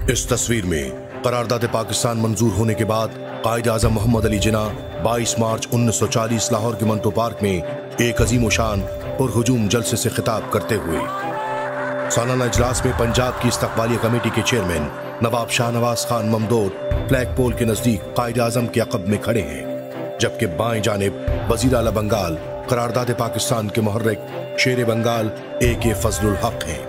इस तस्वीर में करारदाद पाकिस्तान मंजूर होने के बाद कायद आज़म मोहम्मद अली जिन्ना 22 मार्च 1940 लाहौर के मंटो पार्क में एक अजीम शान पुरहुजूम जलसे से खिताब करते हुए सालाना इजलास में पंजाब की इस्तकबालिया कमेटी के चेयरमैन नवाब शाहनवाज खान ममदूद फ्लैग पोल के नजदीक कायद आज़म के अक़ब में खड़े हैं, जबकि बाएं जानिब वज़ीर आला बंगाल करारदाद पाकिस्तान के मुहर्रिक शेर बंगाल AK फजलुल हक हैं।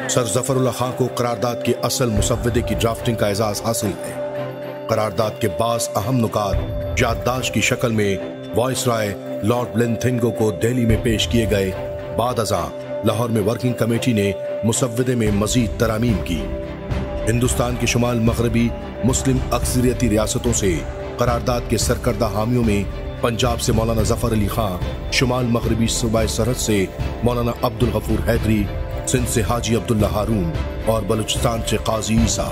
सर ज़फ़रुल्लाह खां को करारदाद के असल मुसव्विदे की ड्राफ्टिंग का एजाज हासिल है। करारदाद के बास अहम नुकात याददाश्त की शक्ल में वॉइस राय लॉर्ड ब्लेनथिंगो को दिल्ली में पेश किए गए। बाद अज़ां लाहौर में वर्किंग कमेटी ने मुसव्विदे में मजीद तरामीम की। हिंदुस्तान के शुमाल मगरबी मुस्लिम अक्सरियती रियासतों से करारदाद के सरकर्दा हामियों में पंजाब से मौलाना ज़फ़र अली खां, शुमाल मगरबी सूबाए सरहद से मौलाना अब्दुल गफूर हैदरी, सिंध से हाजी अब्दुल्ला हारून और बलूचिस्तान से काजी ईसा।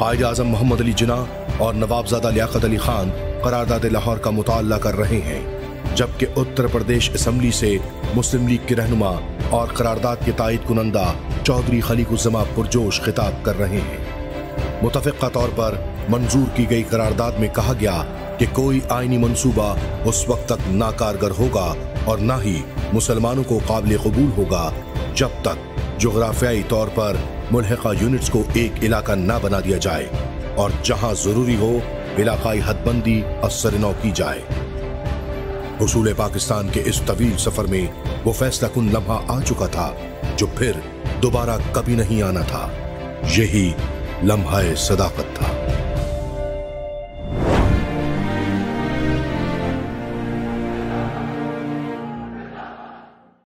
कायद आज़म मोहम्मद अली जिन्ना और नवाबजादा लियाकत अली खान करारदाद लाहौर का मुताला कर रहे हैं, जबकि उत्तर प्रदेश असम्बली से मुस्लिम लीग के रहनुमा और करारदाद के तायद कुनंदा चौधरी खलीकुज़्ज़मा पुरजोश खिताब कर रहे हैं। मुतफ़िक़ा तौर पर मंजूर की गई करारदाद में कहा गया कि कोई आईनी मंसूबा उस वक्त तक नाकारगर होगा और न ही मुसलमानों को काबिल कबूल होगा जब तक जोग्राफियाई तौर पर मुल्हिका यूनिट्स को एक इलाका न बना दिया जाए और जहां जरूरी हो इलाकाई हदबंदी असर-ए-नौ की जाए। हुसूल पाकिस्तान के इस तवील सफर में वो फैसला कुन लम्हा आ चुका था जो फिर दोबारा कभी नहीं आना था। यही लम्हा सदाकत था।